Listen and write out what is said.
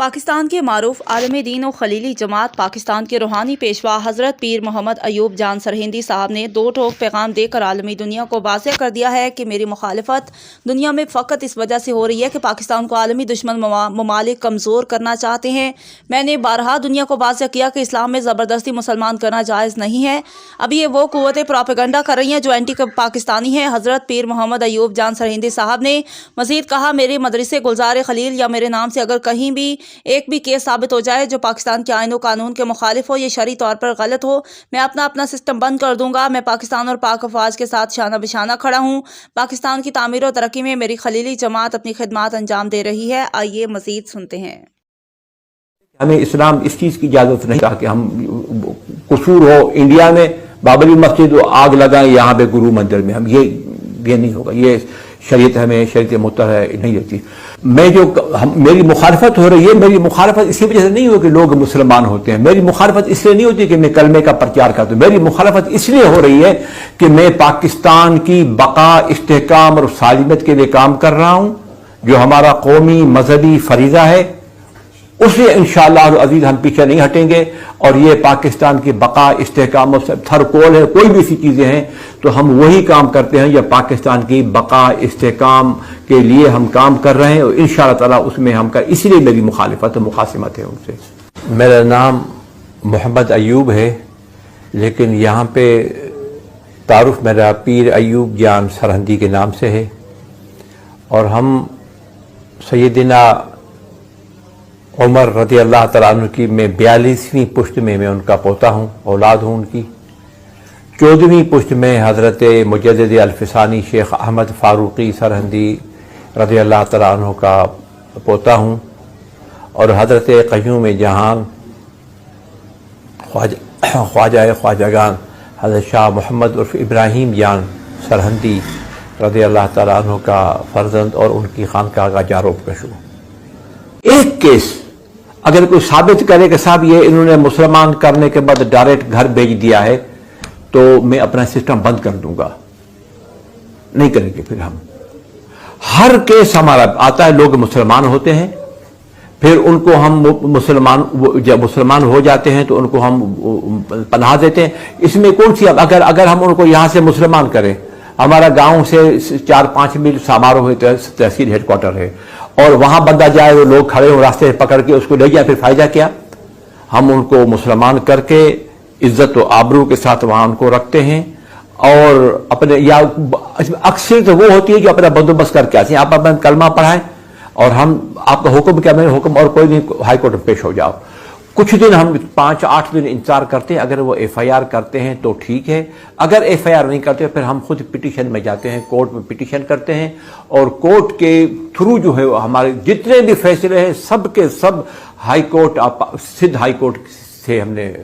पाकिस्तान के मारूफ आलम दीन और खलीली जमात पाकिस्तान के रूहानी पेशवा हज़रत पीर मोहम्मद अयूब जान सरहिंदी साहब ने दो टोक पैगाम देकर आलमी दुनिया को वाज़ेह कर दिया है कि मेरी मुखालफत दुनिया में फ़कत इस वजह से हो रही है कि पाकिस्तान को आलमी दुश्मन ममालिक कमज़ोर करना चाहते हैं। मैंने बारहा दुनिया को वाज़ेह किया कि इस्लाम में ज़बरदस्ती मुसलमान करना जायज़ नहीं है। अभी ये वो कुव्वतें प्रोपेगेंडा कर रही हैं जो एंटी पाकिस्तानी हैं। हज़रत पीर मोहम्मद अयूब जान सरहिंदी साहब ने मज़ीद कहा, मेरे मदरसे गुलजार खलील या मेरे नाम से अगर कहीं भी एक भी केस साबित हो जाए जो पाकिस्तान के आईन और कानून के मुखालिफ हो, ये शरई तौर पर गलत हो, मैं अपना सिस्टम बंद कर दूंगा। मैं पाकिस्तान और पाक अफवाज के साथ शाना बिशाना खड़ा हूँ। पाकिस्तान की तामीर और तरक्की में मेरी खलीली जमात अपनी खिदमत अंजाम दे रही है। आइए मजीद सुनते हैं। हमें इस्लाम इस चीज की इजाजत नहीं कि हम कसूर हो इंडिया में बाबरी मस्जिद आग लगाएं यहाँ पे गुरु मंदिर में, हम ये नहीं होगा। ये शरीयत हमें शरीयत मुतहरा नहीं देती। मेरी मुखालफत हो रही है, मेरी मुखालफत इसी वजह से नहीं हो कि लोग मुसलमान होते हैं। मेरी मुखालफत इसलिए नहीं होती कि मैं कलमे का प्रचार करता हूं। मेरी मुखालफत इसलिए हो रही है कि मैं पाकिस्तान की बका, इस्तेहकाम और सालिमत के लिए काम कर रहा हूं, जो हमारा कौमी मजहबी फरीजा है। उससे इंशाअल्लाह अजीज हम पीछे नहीं हटेंगे और ये पाकिस्तान की बका, इस्तेहकाम और थरकोल है, कोई भी ऐसी चीजें हैं तो हम वही काम करते हैं। या पाकिस्तान की बका, इस्तेहकाम के लिए हम काम कर रहे हैं और इंशाअल्लाह ताला उसमें हम कर, इसलिए मेरी मुखालिफत और मुखासिमत है उनसे। मेरा नाम मोहम्मद अयूब है, लेकिन यहाँ पे तारुफ मेरा पीर अयूब जान सरहिंदी के नाम से है और हम सैयदना उमर रज़ी अल्लाह तआला अन्हु की मैं 42वीं पुश्त में मैं उनका पोता हूँ, औलाद हूँ उनकी। 14वीं पुश्त में हज़रत मुजद्दिद अल-फ़सानी शेख अहमद फ़ारूक़ी सरहिंदी रज़ी अल्लाह तआला अन्हु का पोता हूँ और हज़रत क़य्यूम जहान ख्वाजागान हज़रत शाह मोहम्मद उर्फ़ इब्राहीम जान सरहिंदी रज़ी अल्लाह तआला अन्हु का फ़र्जंद और उनकी खानकाह का जारोबकश हूँ। एक केस अगर कोई साबित करे कि साहब ये इन्होंने मुसलमान करने के बाद डायरेक्ट घर भेज दिया है, तो मैं अपना सिस्टम बंद कर दूंगा। नहीं करेंगे फिर हम। हर केस हमारा आता है, लोग मुसलमान होते हैं, फिर उनको हम जब मुसलमान हो जाते हैं तो उनको हम पनाह देते हैं। इसमें कौन सी अगर हम उनको यहां से मुसलमान करें, हमारा गांव से 4-5 मील समारोह है, तहसील हेडक्वार्टर है, और वहां बंदा जाए, वो लोग खड़े हो रास्ते पकड़ के उसको ले जाए, फिर फायदा क्या? हम उनको मुसलमान करके इज्जत और आबरू के साथ वहां उनको रखते हैं और अपने, या अक्सर तो वो होती है जो अपना बंदोबस्त करके आते हैं। आप अपना कलमा पढ़ाएं और हम आपका हुक्म क्या, मेरे हुक्म और कोई नहीं, हाई कोर्ट में पेश हो जाओ। कुछ दिन हम 5-8 दिन इंतजार करते हैं। अगर वो FIR करते हैं तो ठीक है, अगर FIR नहीं करते फिर हम खुद पिटीशन में जाते हैं, कोर्ट में पिटीशन करते हैं और कोर्ट के थ्रू जो है हमारे जितने भी फैसले हैं सब के सब हाई कोर्ट, सिद्ध हाई कोर्ट से हमने